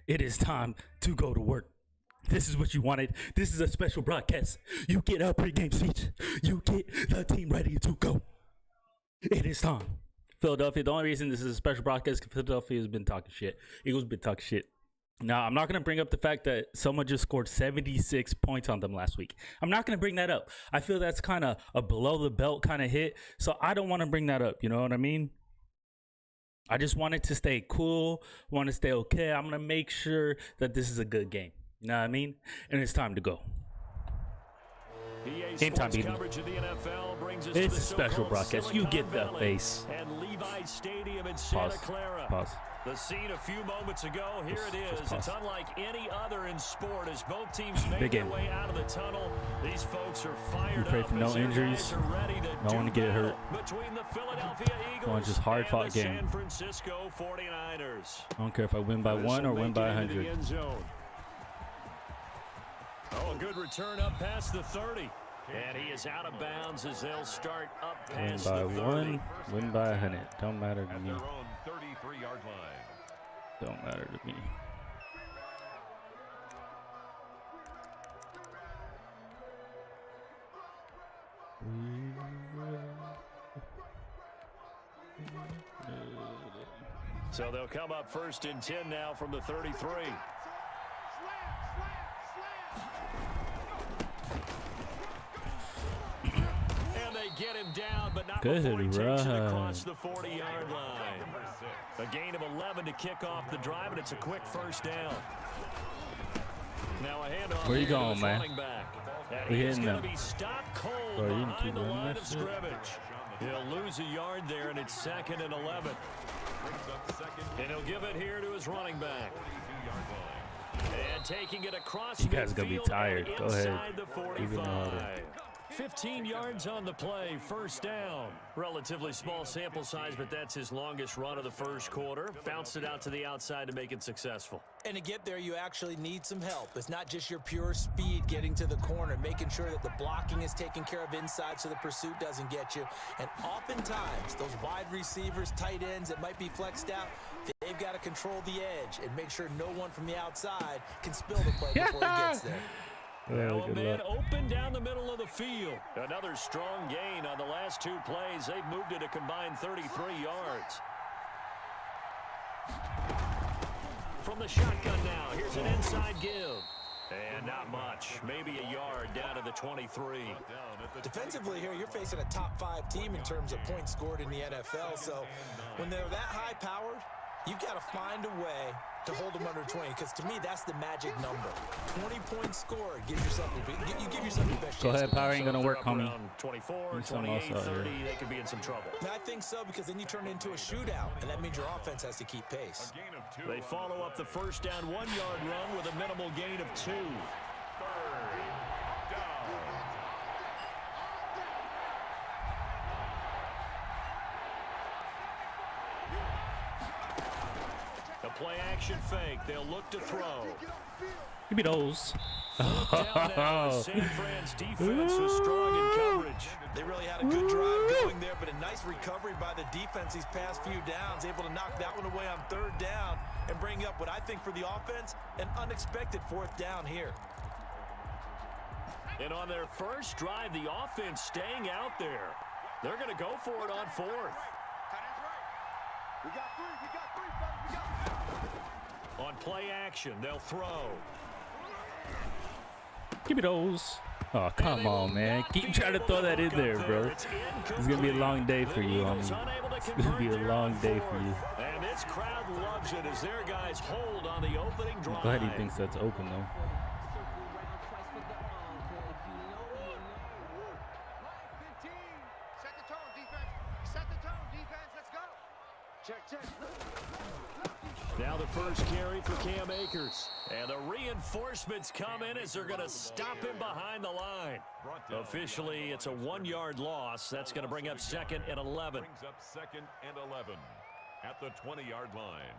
It is time to go to work. This is what you wanted. This is a special broadcast. You get a pregame speech. You get the team ready to go. It is time. Philadelphia, the only reason this is a special broadcast is because Philadelphia has been talking shit. Eagles been talking shit. Now, I'm not going to bring up the fact that someone just scored 76 points on them last week. I'm not going to bring that up. I feel that's kind of a below-the-belt kind of hit, so I don't want to bring that up. You know what I mean? I just want it to stay cool, want to stay okay. I'm going to make sure that this is a good game. You know what I mean? And it's time to go. Game time, baby. It's a special broadcast. You get the face. Pause. Pause. The scene a few moments ago, here it is. It's unlike any other in sport as both teams make their way out of the tunnel. These folks are fired up. We pray for no injuries, no one to get hurt. Between the Philadelphia Eagles Just hard-fought game. San Francisco 49ers. I don't care if I win by 1 or win by 100. Oh, a good return up past the 30. And he is out of bounds as they'll start up past the 30. Win by 1, win by 100. Don't matter to me. 33-yard line. Don't matter to me. So they'll come up 1st and 10 now from the 33. And they get him down, but not before he takes it across the 40-yard line. A gain of 11 to kick off the drive, and it's a quick first down. Now a handoff. Where you going, man? We hitting them. Be stopped cold behind the line of scrimmage. He'll lose a yard there, and it's 2nd and 11. And he'll give it here to his running back. And taking it across you guys gonna be tired. Go ahead. The 45. 15 yards on the play, 1st down. Relatively small sample size, but that's his longest run of the 1st quarter. Bounced it out to the outside to make it successful. And to get there, you actually need some help. It's not just your pure speed getting to the corner, making sure that the blocking is taken care of inside so the pursuit doesn't get you. And oftentimes, those wide receivers, tight ends that might be flexed out, they've got to control the edge and make sure no one from the outside can spill the play before he gets there. Now a man open down the middle of the field. Another strong gain on the last 2 plays. They've moved it a combined 33 yards. From the shotgun now, here's an inside give. And not much. Maybe a yard down to the 23. Defensively here, you're facing a top 5 team in terms of points scored in the NFL. So when they're that high-powered, you've got to find a way to hold them under 20, because to me, that's the magic number. 20 points scored. Give yourself your best chance. Go ahead, power ain't going to work, homie. 24, 28, 30, they could be in some trouble. And I think so, because then you turn it into a shootout, and that means your offense has to keep pace. They follow up the 1st down 1-yard run with a minimal gain of 2. Play action fake. They'll look to throw. Give me those. San Fran's defense was strong in coverage. They really had a good drive going there, but a nice recovery by the defense these past few downs, able to knock that one away on 3rd down and bring up what I think for the offense, an unexpected 4th down here. And on their first drive, the offense staying out there. They're going to go for it on 4th. We got 3, we got 3, fellas, we got 3. On play action, they'll throw. Give me those. Oh, come on, man. Keep trying to throw that in there, bro. It's going to be a long day for you, homie. It's going to be a long day for you. And this crowd loves it as their guys hold on the opening drive. I'm glad he thinks that's open, though. Now the first carry for Cam Akers. And the reinforcements come in as they're going to stop him behind the line. Officially, it's a 1-yard loss. That's going to bring up 2nd and 11. Brings up 2nd and 11 at the 20-yard line.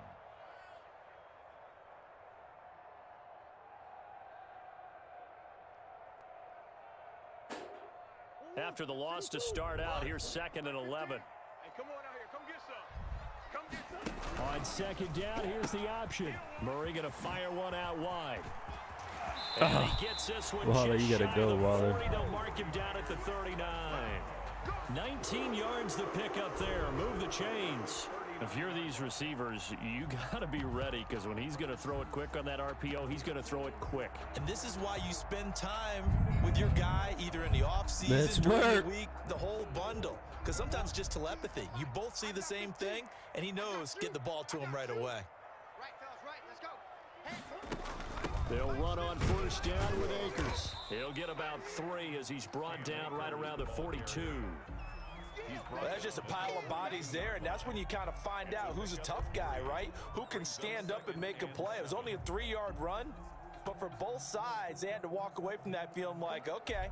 After the loss to start out, here's 2nd and 11. Hey, come on out here. Come get some. Come get some. On On second down, here's the option. Murray going to fire one out wide. And he gets this one Waller, just you gotta shy go, of the Waller. 40. They'll mark him down at the 39. 19 yards the pick up there. Move the chains. If you're these receivers, you got to be ready because when he's going to throw it quick on that RPO, he's going to throw it quick. And this is why you spend time with your guy either in the offseason, Let's during work. the week, the whole bundle. Because sometimes just telepathy. You both see the same thing, and he knows get the ball to him right away. They'll run on first down with Akers. He'll get about 3 as he's brought down right around the 42. Well, that's just a pile of bodies there, and that's when you kind of find out who's a tough guy, right? Who can stand up and make a play. It was only a 3-yard run, but for both sides, they had to walk away from that feeling like, okay,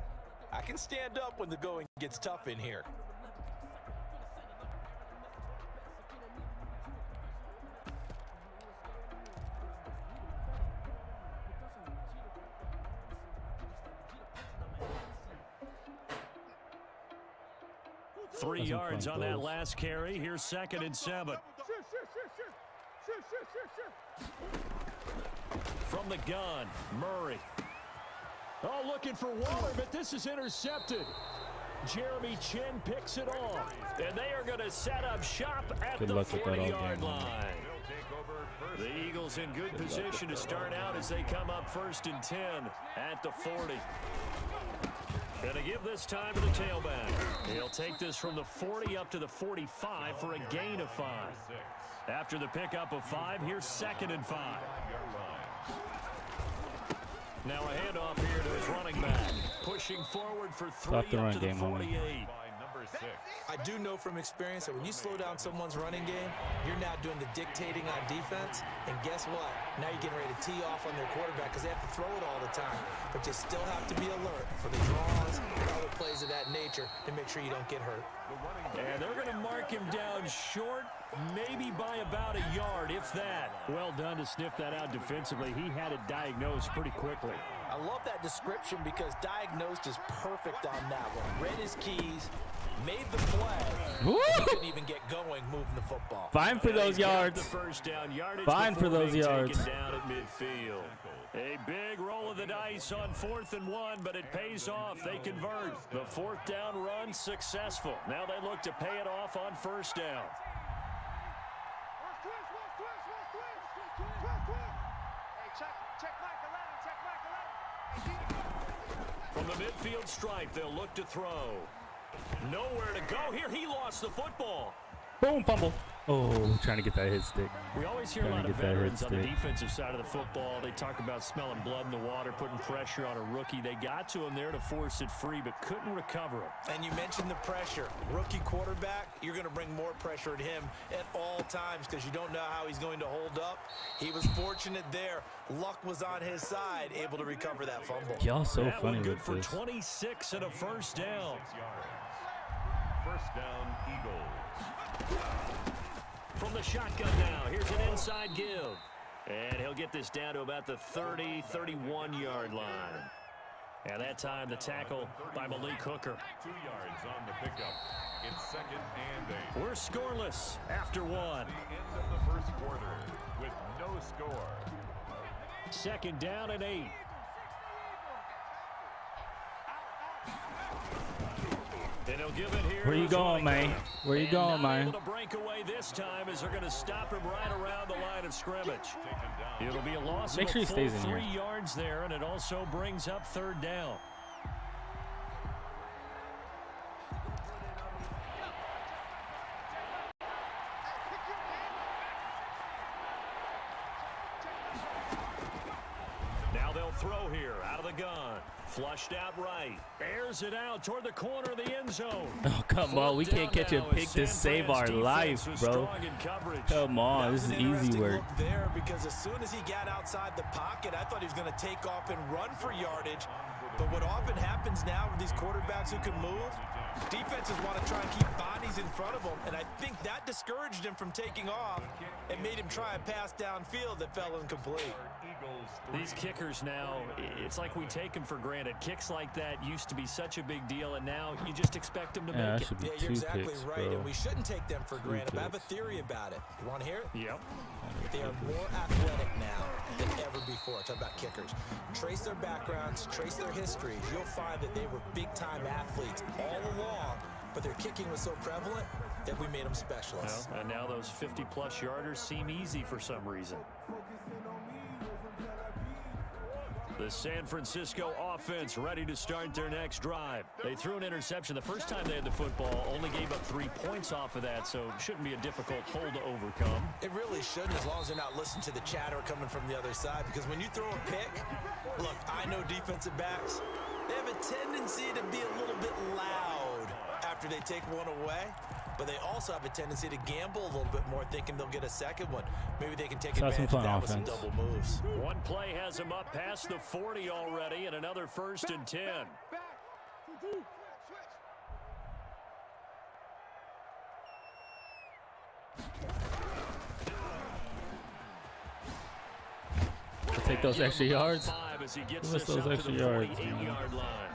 I can stand up when the going gets tough in here. Three yards on that last carry. Here's 2nd and 7. From the gun, Murray. Oh, looking for Waller, but this is intercepted. Jeremy Chin picks it off. And they are going to set up shop at the 40-yard line. The Eagles in good position to start out as they come up 1st and 10 at the 40. Gonna give this time to the tailback. He'll take this from the 40 up to the 45 for a gain of 5. After the pickup of 5, here's 2nd and 5. Now a handoff here to his running back. Pushing forward for 3 up to the 48. I do know from experience that when you slow down someone's running game, you're now doing the dictating on defense. And guess what? Now you're getting ready to tee off on their quarterback because they have to throw it all the time. But you still have to be alert for the draws and other plays of that nature to make sure you don't get hurt. And they're going to mark him down short, maybe by about a yard, if that. Well done to sniff that out defensively. He had it diagnosed pretty quickly. I love that description because diagnosed is perfect on that one. Read his keys, made the play, couldn't even get going moving the football. Fine for those yards. The first down yardage. Fine for those yards. Down at midfield. A big roll of the dice on 4th and 1, but it pays off. They convert. The 4th down run successful. Now they look to pay it off on 1st down. From the midfield stripe, they'll look to throw. Nowhere to go here. He lost the football. Boom, fumble. Oh, trying to get that hit stick. We always hear a lot of veterans on the defensive side of the football. They talk about smelling blood in the water, putting pressure on a rookie. They got to him there to force it free, but couldn't recover it. And you mentioned the pressure. Rookie quarterback, you're going to bring more pressure at him at all times because you don't know how he's going to hold up. He was fortunate there. Luck was on his side, able to recover that fumble. Y'all so that funny good with for this. 26 and a 1st down. 1st down, Eagles. From the shotgun now, here's an inside give. And he'll get this down to about the 30, 31-yard line. And that time the tackle by Malik Hooker. 2 yards on the pickup. It's 2nd and 8. We're scoreless after 1. The end of the 1st quarter with no score. 2nd down and 8. And he'll give it here. Where you going, man? Where you going, man? Able to break away this time as they're going to stop him right around the line of scrimmage. It'll be a loss Make of sure a he full stays in 3 here. yards there, and it also brings up 3rd down. Now they'll throw here out of the gun. Flushed out right. Airs it out toward the corner of the end zone. Oh, come on. We can't catch a pick to save our life, bro. Come on. This is easy work. Look there because as soon as he got outside the pocket, I thought he was going to take off and run for yardage. But what often happens now with these quarterbacks who can move, Defenses want to try and keep bodies in front of him, and I think that discouraged him from taking off and made him try a pass downfield that fell incomplete. These kickers now, it's like we take them for granted. Kicks like that used to be such a big deal, and now you just expect them to make it. Yeah, you're exactly right, and we shouldn't take them for granted. But I have a theory about it. You want to hear it? Yep. They are more athletic now than ever before. Talk about kickers. Trace their backgrounds, trace their histories. You'll find that they were big-time athletes all along, but their kicking was so prevalent that we made them specialists. Well, and now those 50-plus yarders seem easy for some reason. The San Francisco offense ready to start their next drive. They threw an interception the first time they had the football, only gave up 3 points off of that, so it shouldn't be a difficult hole to overcome. It really shouldn't, as long as they're not listening to the chatter coming from the other side, because when you throw a pick, look, I know defensive backs, they have a tendency to be a little bit loud after they take one away, but they also have a tendency to gamble a little bit more, thinking they'll get a second one. Maybe they can take advantage of that with some double moves. One play has them up past the 40 already, and another 1st and 10. I'll take those extra yards. Give us those extra yards. 48-yard line.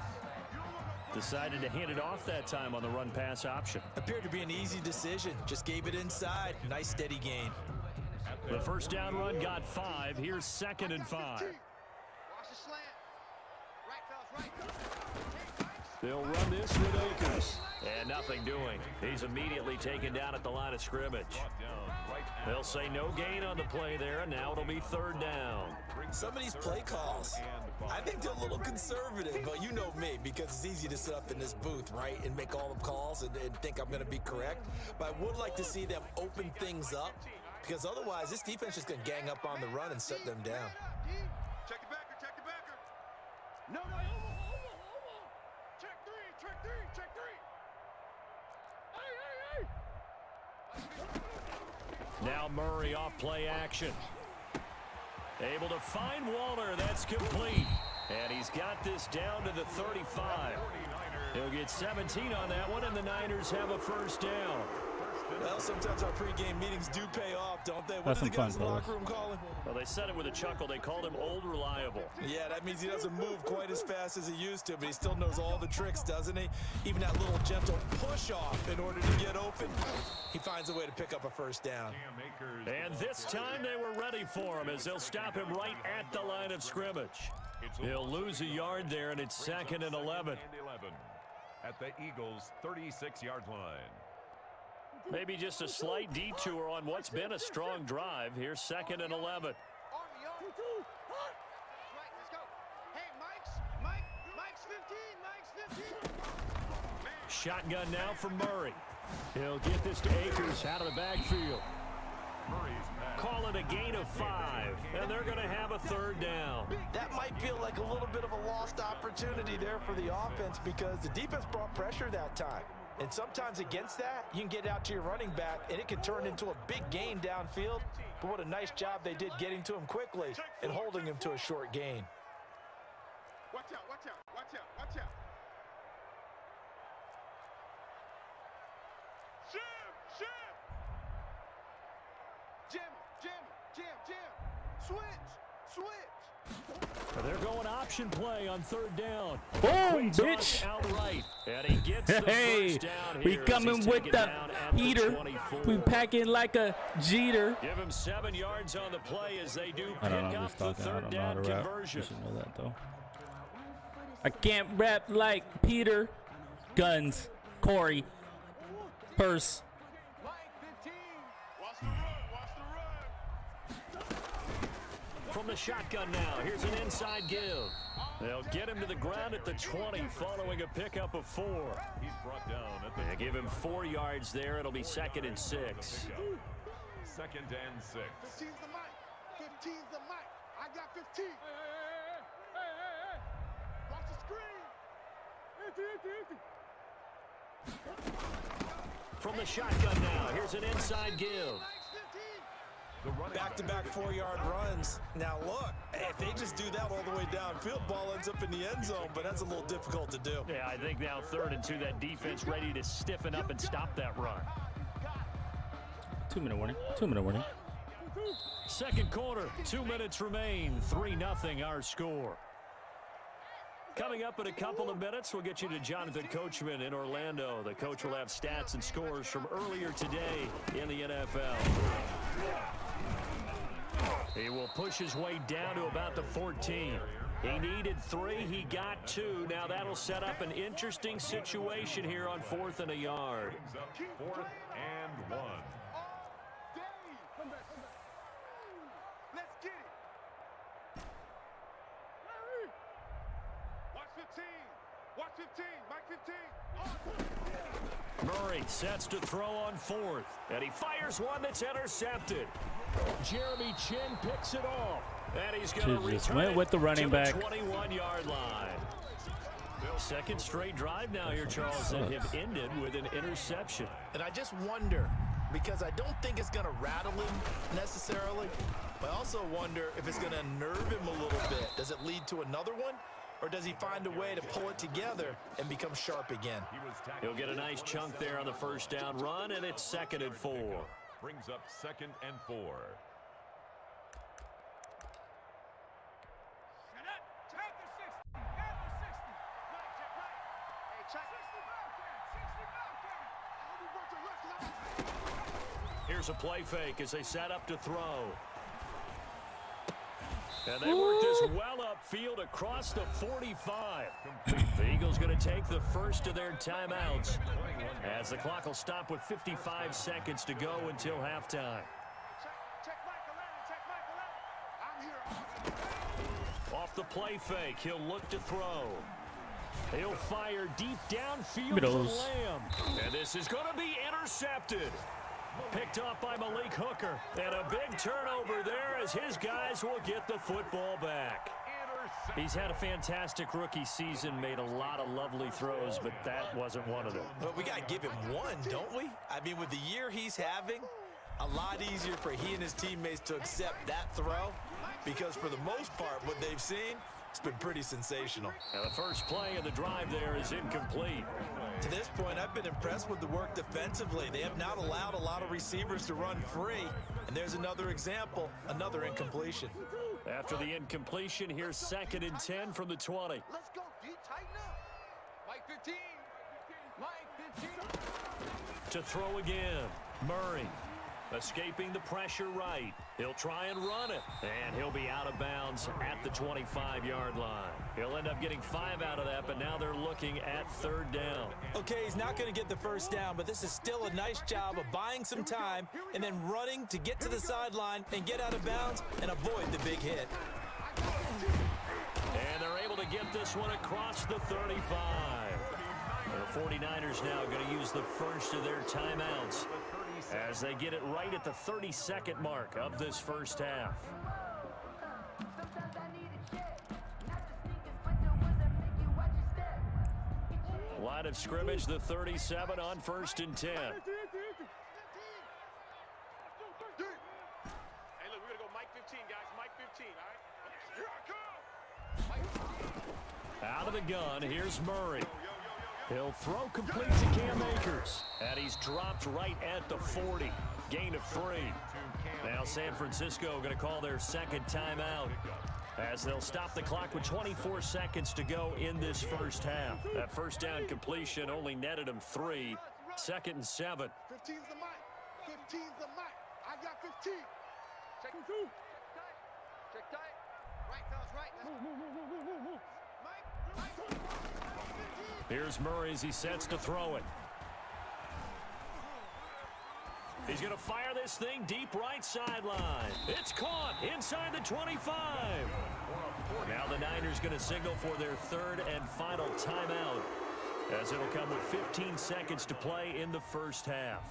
Decided to hand it off that time on the run-pass option. Appeared to be an easy decision. Just gave it inside. Nice steady gain. The first down run got 5. Here's 2nd and 5. They'll run this with Akers. And nothing doing. He's immediately taken down at the line of scrimmage. They'll say no gain on the play there, and now it'll be 3rd down. Some of these play calls, I think they're a little conservative, but you know me, because it's easy to sit up in this booth, right, and make all the calls and think I'm going to be correct. But I would like to see them open things up, because otherwise this defense is going to gang up on the run and shut them down. Check the backer, check the backer. No. Check three. Hey. Now Murray off play action. Able to find Waller. That's complete. And he's got this down to the 35. He'll get 17 on that one, and the Niners have a 1st down. Well, sometimes our pregame meetings do pay off, don't they? What That's do the some guys in fun, the locker room call him? Well, they said it with a chuckle. They called him Old Reliable. Yeah, that means he doesn't move quite as fast as he used to, but he still knows all the tricks, doesn't he? Even that little gentle push-off in order to get open. He finds a way to pick up a 1st down. And this time they were ready for him as they'll stop him right at the line of scrimmage. He'll lose a yard there, and it's 2nd and 11. At the Eagles' 36-yard line. Maybe just a slight detour on what's been a strong drive. Here's 2nd and 11. Shotgun now from Murray. He'll get this to Akers out of the backfield. Call it a gain of 5, and they're going to have a 3rd down. That might feel like a little bit of a lost opportunity there for the offense, because the defense brought pressure that time. And sometimes against that, you can get out to your running back, and it can turn into a big gain downfield. But what a nice job they did getting to him quickly and holding him to a short gain. Watch out. Jam. Switch. They're going option play on 3rd down. Boom, bitch. Outright. And he gets the Hey, first down we here coming as he's with taken the down at the heater. 24. We packing like a Jeter. Give him 7 yards on the play as they do I pick don't know, I'm up just the talking. I 3rd don't know how down to rap. conversion. You should know that, though. I can't rap like Peter. Guns. Corey. Purse. Mike 15. Watch the run. From the shotgun now, here's an inside give. They'll get him to the ground at the 20 following a pickup of 4. He's brought down at the They give him 4 yards there. It'll be 2nd and 6. 2nd and 6. 15's the mic. 15's the mic. I got 15. Hey. Watch the screen. Empty. From the shotgun now, here's an inside give. Back-to-back 4-yard runs. Now look, if they just do that all the way downfield, ball ends up in the end zone, but that's a little difficult to do. Yeah, I think now 3rd and 2, that defense ready to stiffen up and stop that run. 2-minute warning. 2-minute warning. Second quarter, 2 minutes remain. 3-0 our score. Coming up in a couple of minutes, we'll get you to Jonathan Coachman in Orlando. The coach will have stats and scores from earlier today in the NFL. He will push his way down to about the 14. He needed 3. He got 2. Now that'll set up an interesting situation here on 4th and a yard. 4th and 1. Let's get it. Watch 15. Watch 15. Mike 15. Murray sets to throw on 4th. And he fires one that's intercepted. Jeremy Chin picks it off. And he's going to Just return went with the running back. 21-yard line. Second straight drive now here, Charles, that have ended with an interception. And I just wonder, because I don't think it's going to rattle him necessarily, but I also wonder if it's going to unnerve him a little bit. Does it lead to another one? Or does he find a way to pull it together and become sharp again? He'll get a nice chunk there on the first down run, and it's 2nd and 4. Brings up 2nd and 4. Here's a play fake as they set up to throw. And they work this well upfield across the 45. The Eagles going to take the first of their timeouts as the clock will stop with 55 seconds to go until halftime. Off the play fake, he'll look to throw. He'll fire deep downfield for Lamb. And this is going to be intercepted. Picked up by Malik Hooker. And a big turnover there as his guys will get the football back. He's had a fantastic rookie season, made a lot of lovely throws, but that wasn't one of them. But we got to give him one, don't we? I mean, with the year he's having, a lot easier for he and his teammates to accept that throw because for the most part, what they've seen, it's been pretty sensational. Now the first play of the drive there is incomplete. To this point, I've been impressed with the work defensively. They have not allowed a lot of receivers to run free. And there's another example, another incompletion. After the incompletion, here's 2nd and 10 from the 20. Let's go, D. Tighten up. Mike 15. Mike 15. To throw again, Murray. Escaping the pressure right. He'll try and run it. And he'll be out of bounds at the 25-yard line. He'll end up getting 5 out of that, but now they're looking at 3rd down. Okay, he's not going to get the first down, but this is still a nice job of buying some time and then running to get to the sideline and get out of bounds and avoid the big hit. And they're able to get this one across the 35. The 49ers now going to use the first of their timeouts as they get it right at the 32nd mark of this first half. Line of scrimmage, the 37 on 1st and 10. Hey, look, we're going to go Mike 15, guys. Mike 15, all right? Here I come. Out of the gun, here's Murray. He'll throw complete to Cam Akers. And he's dropped right at the 40. Gain of 3. Now San Francisco going to call their 2nd timeout as they'll stop the clock with 24 seconds to go in this first half. That first down completion only netted him 3. 2nd and 7. 15's the mic. 15's the mic. I got 15. Check 2. Check tight. Right, fellas, right. Move. Mike. Here's Murray as he sets to throw it. He's going to fire this thing deep right sideline. It's caught inside the 25. Now the Niners going to signal for their 3rd and final timeout as it'll come with 15 seconds to play in the first half.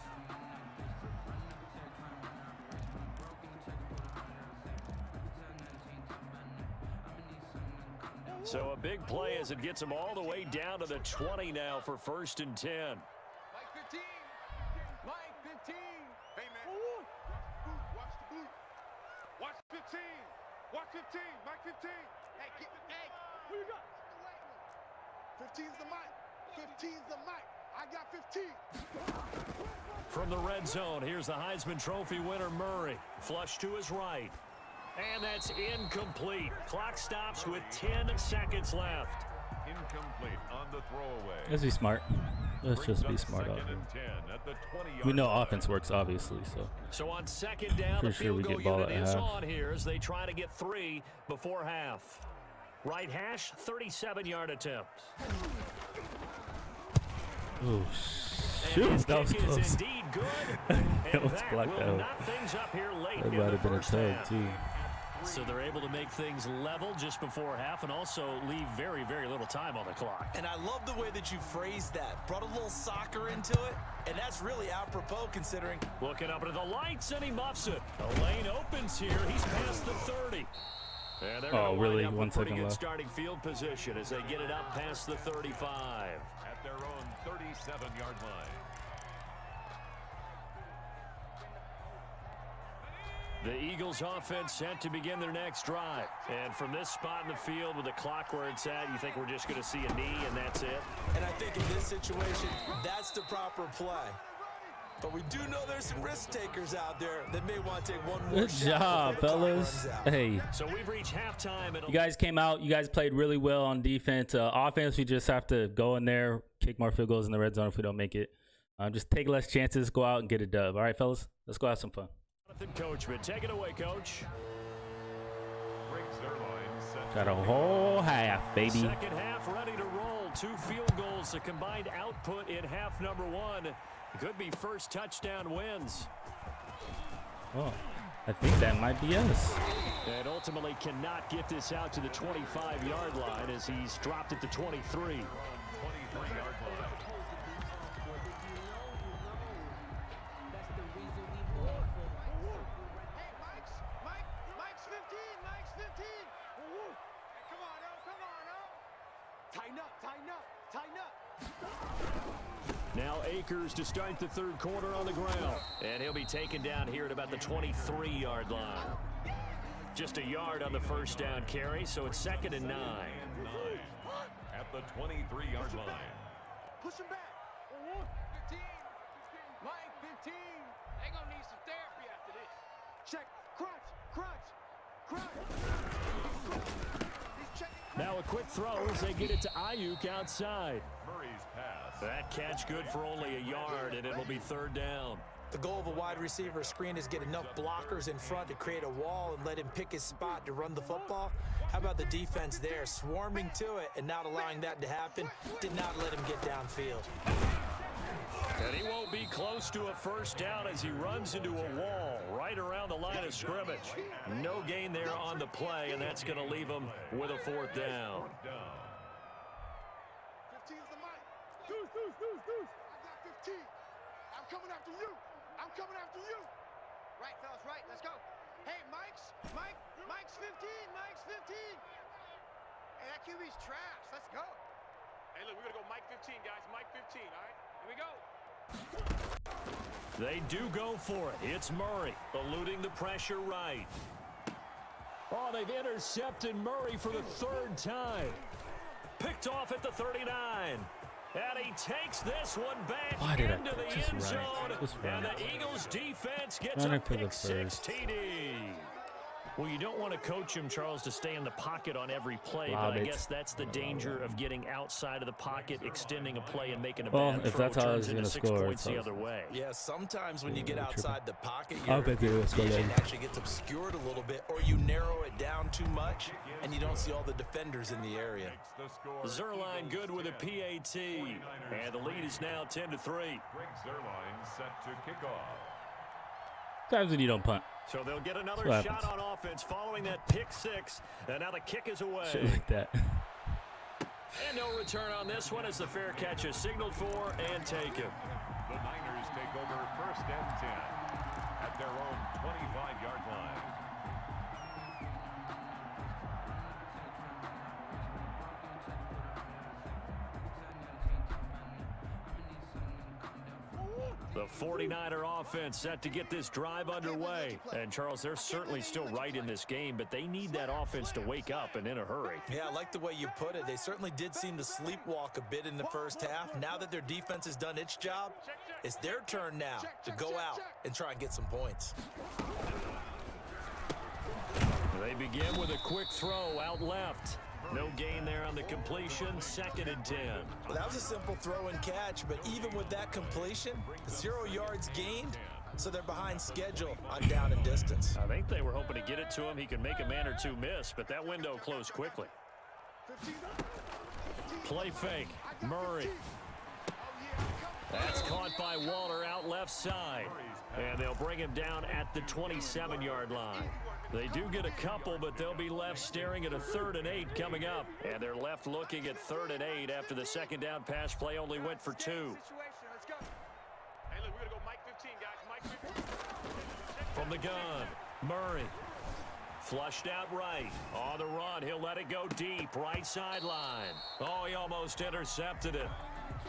So a big play as it gets them all the way down to the 20 now for 1st and 10. Mike 15. Mike 15. Hey, man. Watch the boot. 15. Mike 15. Hey, who you got? 15's the mic. 15's the mic. I got 15. From the red zone, here's the Heisman Trophy winner, Murray. Flush to his right. And that's incomplete. Clock stops with 10 seconds left. Incomplete on the throwaway. Let's be smart. Let's just be smart out here. We know offense works, obviously, so. So on second down, the Pretty sure we field get goal ball unit at is half. on here as they try to get 3 before half. Right hash, 37-yard attempt. Oh, And shoot, his that was kick is close. indeed good. That And was that blocked will out. knock things up here late That in might the have been a first tug, half. too. So they're able to make things level just before half and also leave very, very little time on the clock. And I love the way that you phrased that. Brought a little soccer into it, and that's really apropos considering. Looking up into the lights, and he muffs it. The lane opens here. He's past the 30. And they're Oh, gonna really? line up 1 with pretty second good left. starting field position as they get it up past the 35. At their own 37-yard line. The Eagles offense set to begin their next drive. And from this spot in the field with the clock where it's at, you think we're just going to see a knee and that's it? And I think in this situation, that's the proper play. But we do know there's some risk takers out there that may want to take one more Good shot job, before the clock fellas. runs out. Hey, So we've reached halftime. And you guys came out. You guys played really well on defense. Offense, we just have to go in there, kick more field goals in the red zone if we don't make it. Just take less chances, go out and get a dub. All right, fellas? Let's go have some fun. Coachman, take it away, Coach. Greg Zerline set Got a to whole half, baby. Second half ready to roll. 2 field goals, the combined output in half number 1. Could be first touchdown wins. Oh, I think that might be us. And ultimately cannot get this out to the 25-yard line as he's dropped it to 23. 23-yard line. Mike's 15. Mike's 15. Woo. Hey, come on, Tighten up. Tighten up. Now Akers to start the third quarter on the ground. And he'll be taken down here at about the 23-yard line. Just a yard on the first down carry, so it's 2nd and 9. At the 23-yard line. Push him back. 15. Mike 15. They gonna need some therapy after this. Check. Crunch. He's checking. Now a quick throw as they get it to Ayuk outside. Murray's pass. That catch good for only a yard, and it'll be 3rd down. The goal of a wide receiver screen is get enough blockers in front to create a wall and let him pick his spot to run the football. How about the defense there, swarming to it and not allowing that to happen? Did not let him get downfield. And he won't be close to a first down as he runs into a wall right around the line of scrimmage. No gain there on the play, and that's going to leave him with a 4th down. 15's the mic. Deuce. I got 15. I'm coming after you. Right, fellas, right. Let's go. Hey, Mike's 15. Mike's 15. Hey, that QB's trash. Let's go. Hey, look, we're going to go Mike 15, guys. Mike 15, all right? Here we go. They do go for it. It's Murray eluding the pressure right. Oh, they've intercepted Murray for the 3rd time. Picked off at the 39. And he takes this one back Why did I into the just end run? zone. Just And run. the Eagles defense gets Run a it for the pick 6 first. TD. Well, you don't want to coach him, Charles, to stay in the pocket on every play, Lob but I it. guess that's the danger of getting outside of the pocket, extending a play, and making a Well, bad if throw that's how turns he's into gonna 6 score, points the it's other way. Yeah, sometimes when you get tripping. outside the pocket, I'll your bet they will score vision later. actually gets obscured a little bit, or you narrow it down too much, and you don't see all the defenders in the area. The score. Zerline good with a PAT, and the lead is now 10-3. Greg Zerline set to kick off. Times when you don't punt. So they'll get another What shot happens? on offense following that pick 6, and now the kick is away. Shit like that. And no return on this one as the fair catch is signaled for and taken. The Niners take over 1st and 10 at their own 25-yard line. The 49er offense set to get this drive underway. And, Charles, they're certainly still right in this game, but they need that offense to wake up and in a hurry. Yeah, I like the way you put it. They certainly did seem to sleepwalk a bit in the first half. Now that their defense has done its job, it's their turn now to go out and try and get some points. They begin with a quick throw out left. No gain there on the completion, 2nd and 10. Well, that was a simple throw and catch, but even with that completion, 0 yards gained, so they're behind schedule on down and distance. I think they were hoping to get it to him. He could make a man or two miss, but that window closed quickly. Play fake, Murray. That's caught by Waller out left side. And they'll bring him down at the 27-yard line. They do get a couple, but they'll be left staring at a 3rd and 8 coming up. And they're left looking at 3rd and 8 after the second down pass play only went for 2. Hey, look, we're going to go Mike 15, guys. Mike 15. From the gun, Murray. Flushed out right. On the run, he'll let it go deep. Right sideline. Oh, he almost intercepted it.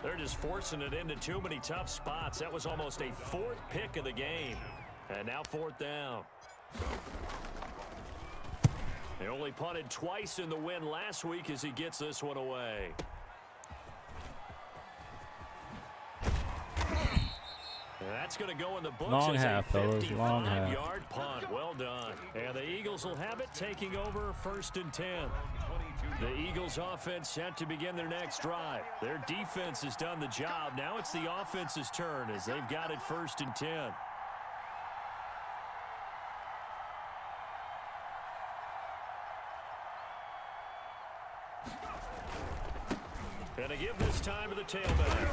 They're just forcing it into too many tough spots. That was almost a 4th pick of the game. And now 4th down. They only punted twice in the win last week as he gets this one away. And that's going to go in the books Long as half, a fellas. Long half. 55-yard punt. Well done. And the Eagles will have it, taking over 1st and 10. The Eagles offense set to begin their next drive. Their defense has done the job. Now it's the offense's turn as they've got it 1st and 10. Gonna give this time to the tailback.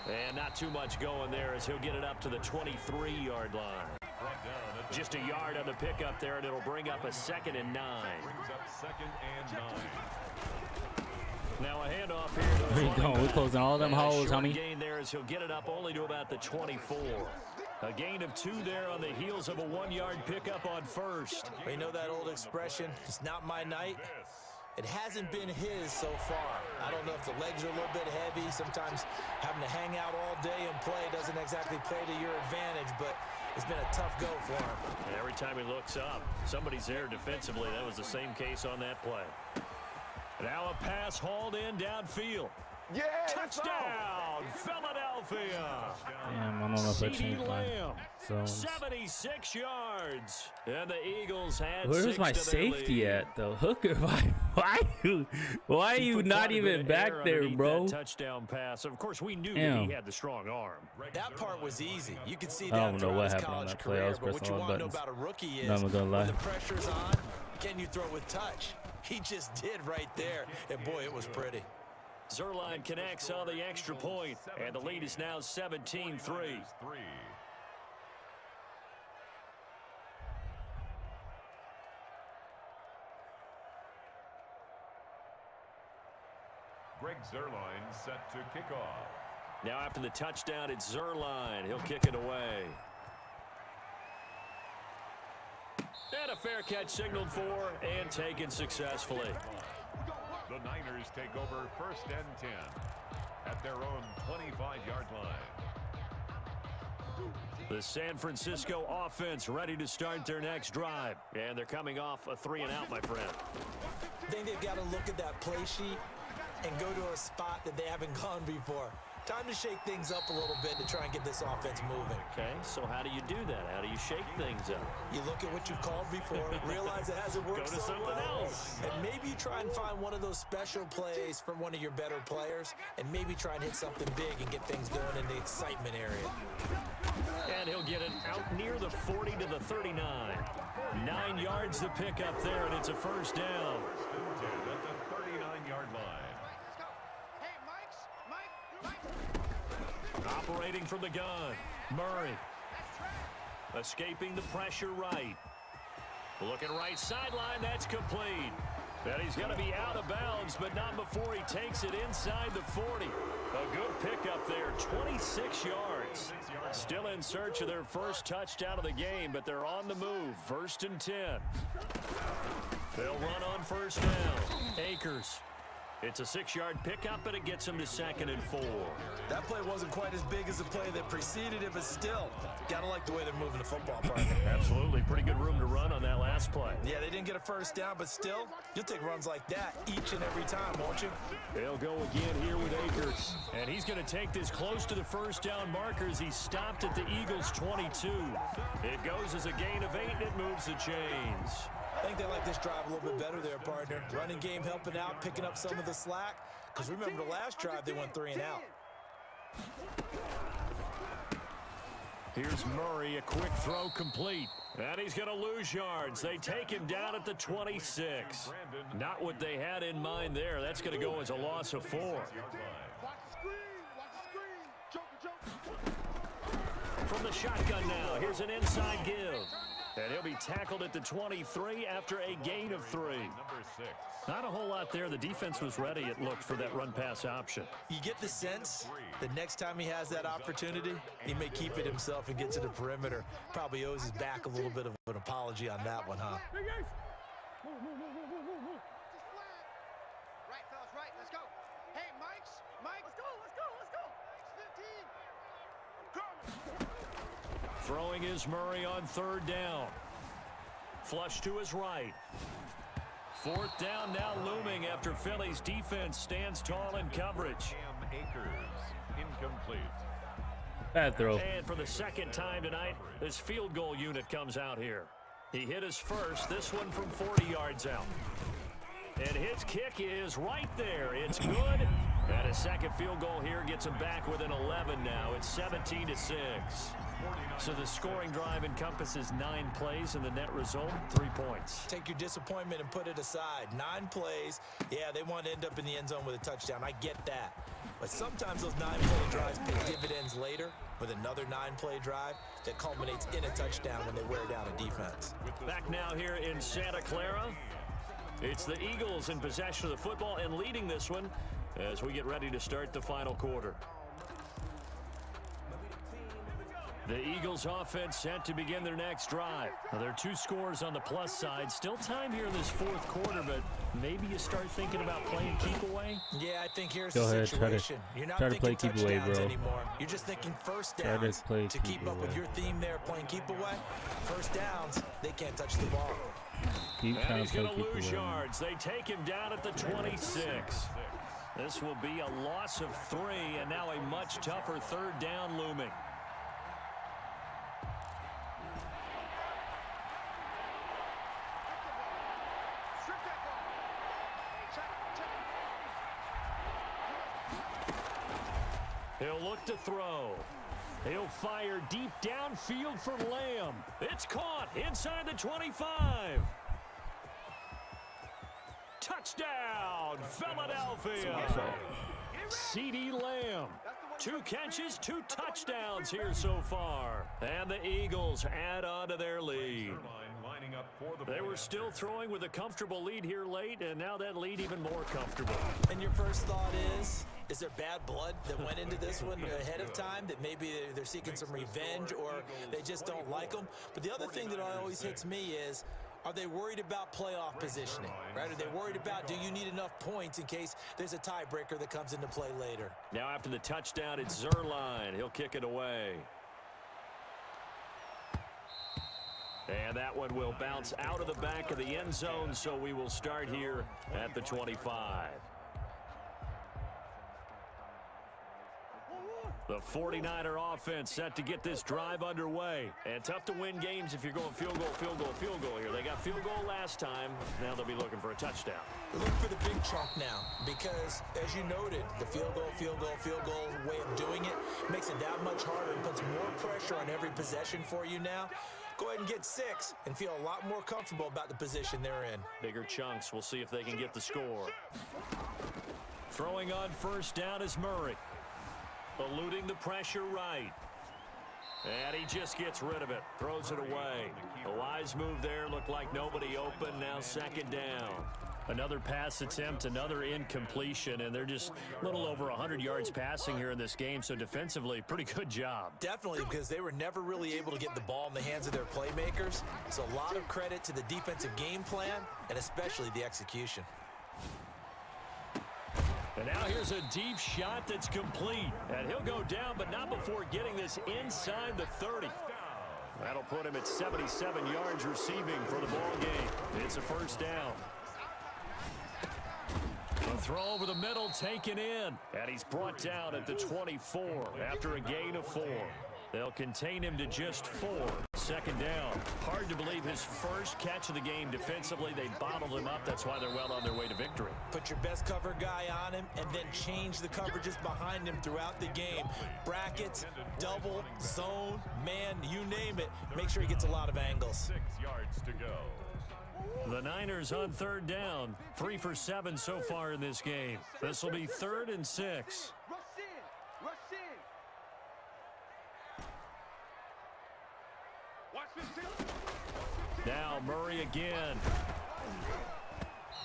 And not too much going there as he'll get it up to the 23-yard line. Just a yard on the pickup there, and it'll bring up a 2nd and 9. Brings up 2nd and 9. Now a handoff here. Where you going? We're closing all them holes, Short homie. gain there as he'll get it up only to about the 24. A gain of 2 there on the heels of a 1-yard pickup on 1st. You know that old expression, it's not my night? It hasn't been his so far. I don't know if the legs are a little bit heavy. Sometimes having to hang out all day and play doesn't exactly play to your advantage, but it's been a tough go for him. And every time he looks up, somebody's there defensively. That was the same case on that play. Now a pass hauled in downfield. Yeah, Touchdown, Philadelphia. Damn, I don't know if I CeeDee changed my Lamb, zones. 76 yards. And the Eagles had Where's 6 my to their safety lead. at, though? Hooker, why are He you put not quite a bit even of back air there, underneath bro? that touchdown pass. Of course, we knew that Damn. he had the strong arm. That part was easy. You could see I that don't know throughout what his happened on college that play. I career, was but what pressing you all want to know buttons. about a rookie is No, I'm gonna lie. when the pressure's on, can you throw with touch? He just did right there, and boy, it was pretty. Zerline connects on the extra point, and the lead is now 17-3. Greg Zerline set to kick off. Now after the touchdown, it's Zerline. He'll kick it away. And a fair catch signaled for and taken successfully. The Niners take over 1st and 10 at their own 25-yard line. The San Francisco offense ready to start their next drive. And they're coming off a 3-and-out, my friend. I think they've got to look at that play sheet and go to a spot that they haven't gone before. Time to shake things up a little bit to try and get this offense moving. Okay, so how do you do that? How do you shake things up? You look at what you've called before, realize it hasn't worked Go to so something well, else. and maybe you try and find one of those special plays from one of your better players, and maybe try and hit something big and get things going in the excitement area. And he'll get it out near the 40 to the 39. 9 yards to pick up there, and it's a 1st down. At the 39-yard line. Let's go. Hey, Mike. Operating from the gun, Murray. Escaping the pressure right. Looking right sideline, that's complete. And he's going to be out of bounds, but not before he takes it inside the 40. A good pickup there, 26 yards. Still in search of their first touchdown of the game, but they're on the move. 1st and 10. They'll run on 1st down. Akers. It's a 6-yard pickup, and it gets him to 2nd and 4. That play wasn't quite as big as the play that preceded it, but still, gotta like the way they're moving the football, partner. Absolutely. Pretty good room to run on that last play. Yeah, they didn't get a first down, but still, you'll take runs like that each and every time, won't you? They'll go again here with Akers. And he's going to take this close to the first down marker as he stopped at the Eagles' 22. It goes as a gain of 8, and it moves the chains. I think they like this drive a little bit better there, partner. Running game helping out, picking up some of the slack. Because remember the last drive, they went 3 and out. Here's Murray, a quick throw complete. And he's going to lose yards. They take him down at the 26. Not what they had in mind there. That's going to go as a loss of 4. From the shotgun now, here's an inside give. And he'll be tackled at the 23 after a gain of 3. Not a whole lot there. The defense was ready, it looked, for that run-pass option. You get the sense that next time he has that opportunity, he may keep it himself and get to the perimeter. Probably owes his back a little bit of an apology on that one, huh? Right, fellas, right. Let's go. Hey, Mike. Let's go. Throwing is Murray on 3rd down. Flush to his right. 4th down now looming after Philly's defense stands tall in coverage. Akers, incomplete. Bad throw. And for the 2nd time tonight, this field goal unit comes out here. He hit his first, this one from 40 yards out. And his kick is right there. It's good. And his 2nd field goal here gets him back within 11 now. It's 17-6. So the scoring drive encompasses 9 plays, and the net result, 3 points. Take your disappointment and put it aside. 9 plays. Yeah, they want to end up in the end zone with a touchdown. I get that. But sometimes those 9-play drives pay dividends later with another 9-play drive that culminates in a touchdown when they wear down a defense. Back now here in Santa Clara. It's the Eagles in possession of the football and leading this one as we get ready to start the final quarter. The Eagles offense set to begin their next drive. Now, there are 2 scores on the plus side. Still time here in this 4th quarter, but maybe you start thinking about playing keep away. Yeah, I think here's Go the ahead, situation. You're not try to play thinking keep away, touchdowns bro. anymore. You're just thinking first Try to downs play to keep keep up with away. your theme there, playing keep away. First downs, they can't touch the ball. Keep And trying he's to play going to keep lose away. yards. They take him down at the 26. This will be a loss of 3, and now a much tougher 3rd down looming. He'll look to throw. He'll fire deep downfield for Lamb. It's caught inside the 25. Touchdown, Philadelphia. CeeDee Lamb. 2 catches, 2 touchdowns here so far. And the Eagles add on to their lead. They were still throwing with a comfortable lead here late, and now that lead even more comfortable. And your first thought is there bad blood that went into this one ahead of time, that maybe they're seeking some revenge or they just don't like them? But the other thing that always hits me is, are they worried about playoff positioning, right? Are they worried about, do you need enough points in case there's a tiebreaker that comes into play later? Now after the touchdown, it's Zerline. He'll kick it away. And that one will bounce out of the back of the end zone, so we will start here at the 25. The 49er offense set to get this drive underway. And tough to win games if you're going field goal here. They got field goal last time. Now they'll be looking for a touchdown. Look for the big chunk now, because as you noted, the field goal way of doing it makes it that much harder and puts more pressure on every possession for you now. Go ahead and get 6 and feel a lot more comfortable about the position they're in. Bigger chunks. We'll see if they can get the score. Throwing on first down is Murray. Eluding the pressure right. And he just gets rid of it. Throws it away. A wise move there. Looked like nobody open. Now 2nd down. Another pass attempt, another incompletion, and they're just a little over 100 yards passing here in this game, so defensively, pretty good job. Definitely, because they were never really able to get the ball in the hands of their playmakers. So a lot of credit to the defensive game plan and especially the execution. And now here's a deep shot that's complete. And he'll go down, but not before getting this inside the 30. That'll put him at 77 yards receiving for the ball game. It's a first down. A throw over the middle taken in. And he's brought down at the 24 after a gain of 4. They'll contain him to just 4. Second down. Hard to believe his first catch of the game defensively. They bottled him up. That's why they're well on their way to victory. Put your best cover guy on him and then change the coverages behind him throughout the game. Brackets, double, zone, man, you name it. Make sure he gets a lot of angles. 6 yards to go. The Niners on third down. 3 for 7 so far in this game. This will be 3rd and 6. Now Murray again.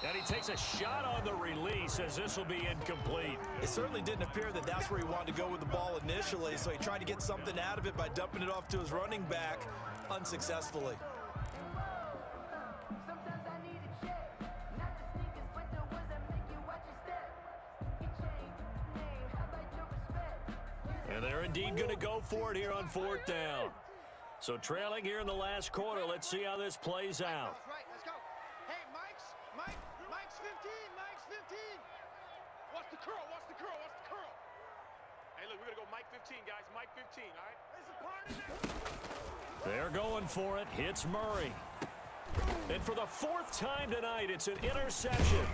And he takes a shot on the release as this will be incomplete. It certainly didn't appear that that's where he wanted to go with the ball initially, so he tried to get something out of it by dumping it off to his running back unsuccessfully. And they're indeed going to go for it here on 4th down. So trailing here in the last quarter. Let's see how this plays out. Right, let's go. Hey, Mike's 15, Mike's 15. Watch the curl, watch the curl, watch the curl. Hey, look, we're going to go Mike 15, guys. Mike 15, all right? There's a part of it. They're going for it. Hits Murray. And for the 4th time tonight, it's an interception.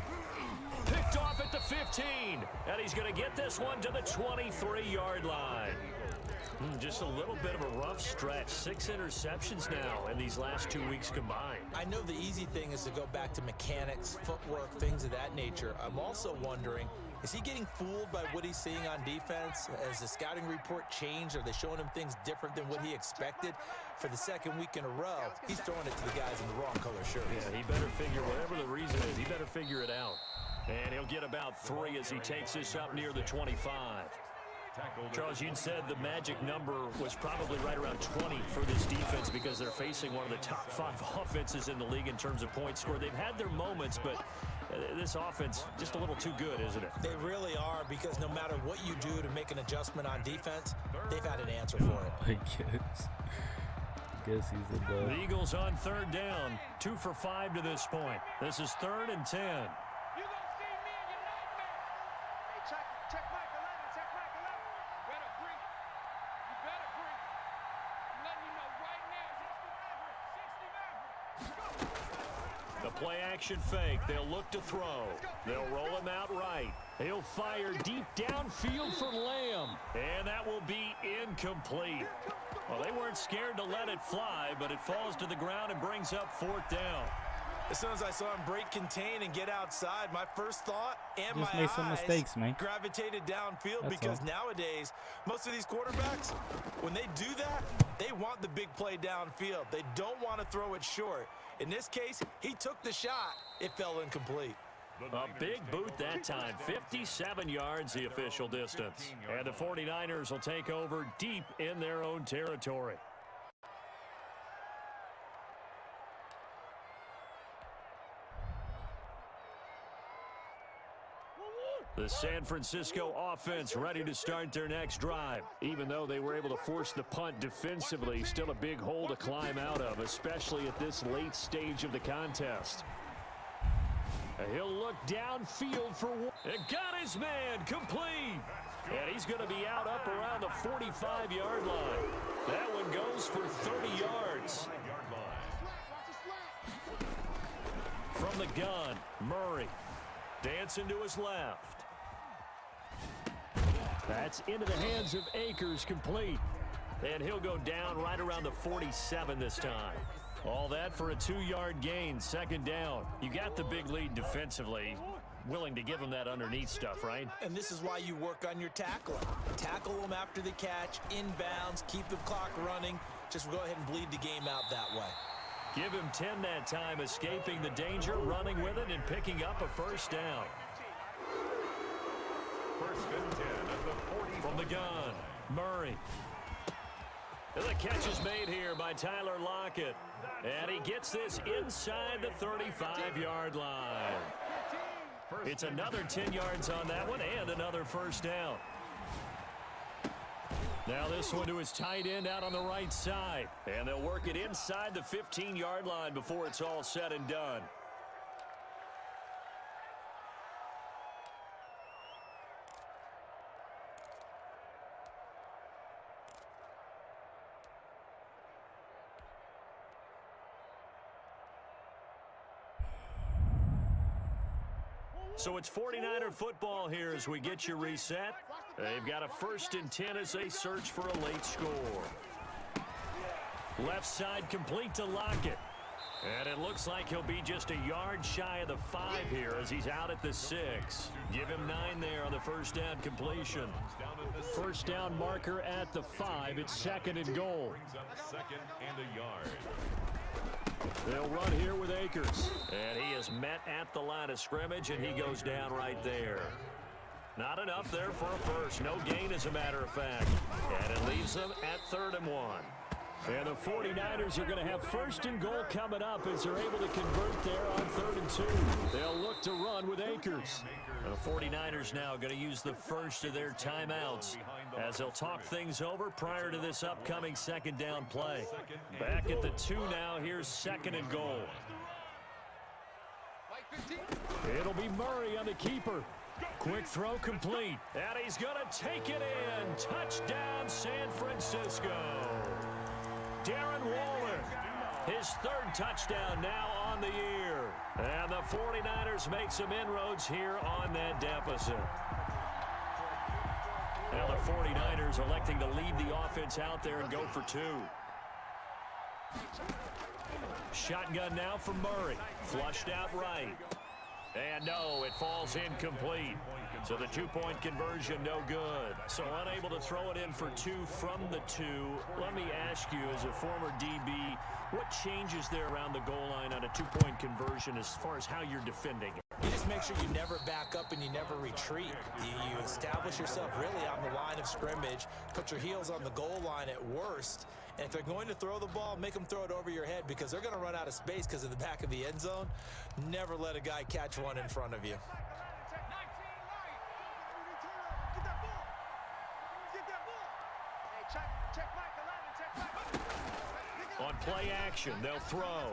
Picked off at the 15. And he's going to get this one to the 23-yard line. Just a little bit of a rough stretch. 6 interceptions now in these last 2 weeks combined. I know the easy thing is to go back to mechanics, footwork, things of that nature. I'm also wondering, is he getting fooled by what he's seeing on defense? Has the scouting report changed? Are they showing him things different than what he expected? For the 2nd week in a row, he's throwing it to the guys in the wrong color shirts. Yeah, he better figure, whatever the reason is, he better figure it out. And he'll get about 3 as he takes this up near the 25. Charles, you'd said the magic number was probably right around 20 for this defense because they're facing one of the top 5 offenses in the league in terms of points scored. They've had their moments, but this offense just a little too good, isn't it? They really are, because no matter what you do to make an adjustment on defense, they've had an answer for it. I guess he's a dog. The Eagles on 3rd down, 2 for 5 to this point. This is 3rd and 10. Check Mike 11, check Mike 11. Better breathe. You better breathe. I'm letting you know right now. 60 The play action fake. They'll look to throw. They'll roll him out right. He'll fire deep downfield for Lamb. And that will be incomplete. Well, they weren't scared to let it fly, but it falls to the ground and brings up 4th down. As soon as I saw him break contain and get outside, my first thought and Just my made some eyes mistakes, man. gravitated downfield. That's because all. nowadays, most of these quarterbacks, when they do that, they want the big play downfield. They don't want to throw it short. In this case, he took the shot. It fell incomplete. A big boot that time. 57 yards the official distance. And the 49ers will take over deep in their own territory. The San Francisco offense ready to start their next drive. Even though they were able to force the punt defensively, still a big hole to climb out of, especially at this late stage of the contest. He'll look downfield for one. And got his man complete. And he's going to be out up around the 45-yard line. That one goes for 30 yards. From the gun, Murray dancing to his left. That's into the hands of Akers, complete. And he'll go down right around the 47 this time. All that for a 2-yard gain, 2nd down. You got the big lead defensively. Willing to give him that underneath stuff, right? And this is why you work on your tackling. Tackle them after the catch, inbounds, keep the clock running. Just go ahead and bleed the game out that way. Give him 10 that time, escaping the danger, running with it, and picking up a first down. 1st and 10 at the 40. From the gun, Murray. And the catch is made here by Tyler Lockett. And he gets this inside the 35-yard line. It's another 10 yards on that one and another first down. Now this one to his tight end out on the right side. And they'll work it inside the 15-yard line before it's all said and done. So it's 49er football here as we get you reset. They've got a 1st and 10 as they search for a late score. Left side complete to Lockett. And it looks like he'll be just a yard shy of the 5 here as he's out at the 6. Give him 9 there on the first down completion. First down marker at the 5. It's 2nd and goal. Brings up 2nd and a yard. They'll run here with Akers. And he is met at the line of scrimmage, and he goes down right there. Not enough there for a first. No gain, as a matter of fact. And it leaves them at 3rd and 1. And the 49ers are going to have 1st and goal coming up as they're able to convert there on 3rd and 2. They'll look to run with Akers. The 49ers now going to use the first of their timeouts as they'll talk things over prior to this upcoming 2nd down play. Back at the 2 now. Here's 2nd and goal. It'll be Murray on the keeper. Quick throw complete. And he's going to take it in. Touchdown, San Francisco. Darren Waller, his 3rd touchdown now on the year. And the 49ers make some inroads here on that deficit. Now the 49ers electing to leave the offense out there and go for 2. Shotgun now for Murray. Flushed out right. And no, it falls incomplete. So the 2-point conversion, no good. So unable to throw it in for 2 from the 2. Let me ask you, as a former DB, what changes there around the goal line on a 2-point conversion as far as how you're defending? You just make sure you never back up and you never retreat. You establish yourself really on the line of scrimmage, put your heels on the goal line at worst, and if they're going to throw the ball, make them throw it over your head because they're going to run out of space because of the back of the end zone. Never let a guy catch one in front of you. On play action, they'll throw.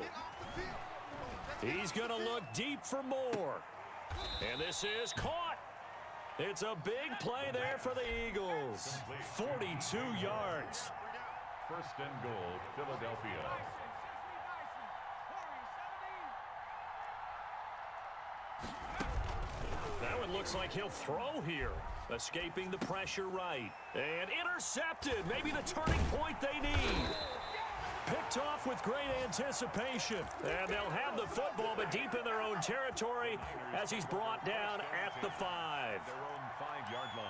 He's going to look deep for more. And this is caught. It's a big play there for the Eagles. 42 yards. 1st and goal, Philadelphia. Now it looks like he'll throw here. Escaping the pressure right. And intercepted. Maybe the turning point they need. Picked off with great anticipation. And they'll have the football, but deep in their own territory as he's brought down at the 5. Their own 5-yard line.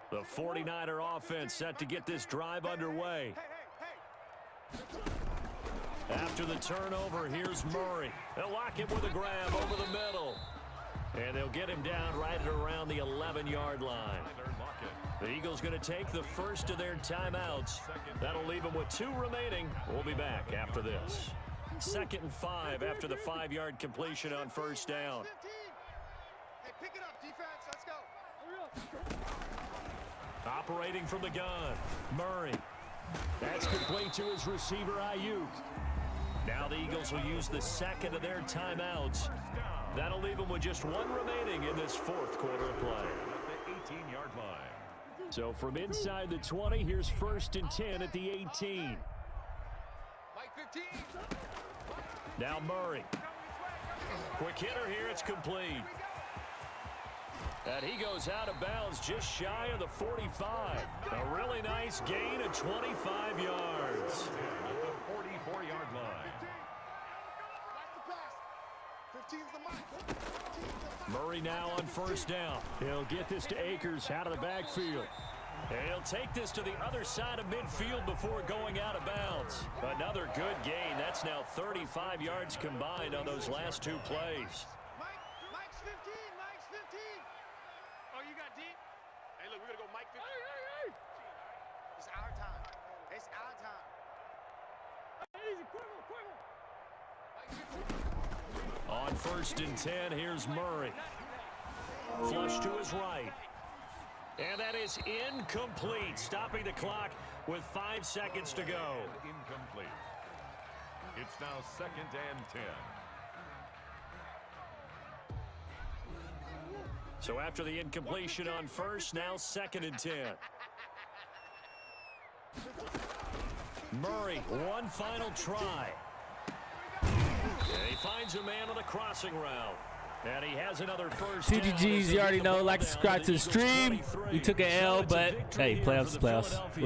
The 49er offense set to get this drive underway. After the turnover, here's Murray. They'll lock him with a grab over the middle. And they'll get him down right at around the 11-yard line. The Eagles going to take the first of their timeouts. That'll leave them with 2 remaining. We'll be back after this. 2nd and 5 after the 5-yard completion on first down. Hey, pick it up, defense. Let's go. Operating from the gun, Murray. That's complete to his receiver, Ayuk. Now the Eagles will use the 2nd of their timeouts. That'll leave them with just 1 remaining in this 4th quarter of play. At the 18-yard line. So from inside the 20, here's 1st and 10 at the 18. Mike 15. Now Murray. Quick hitter here, it's complete. And he goes out of bounds just shy of the 45. A really nice gain of 25 yards. At the 44-yard line. Murray now on first down. He'll get this to Akers out of the backfield. And he'll take this to the other side of midfield before going out of bounds. Another good gain. That's now 35 yards combined on those last 2 plays. Mike's 15. Mike's 15. Oh, you got deep? Hey, look, we're going to go Mike 15. It's our time. It's our time. On 1st and 10, here's Murray. Flush to his right. And that is incomplete, stopping the clock with 5 seconds to go. Incomplete. It's now 2nd and 10. So after the incompletion on 1st, now 2nd and 10. Murray, one final try. And he finds a man on the crossing route. And he has another first down. TGGs, you already know, like, subscribe to the stream. We took an L, but hey, playoffs is playoffs. We'll see.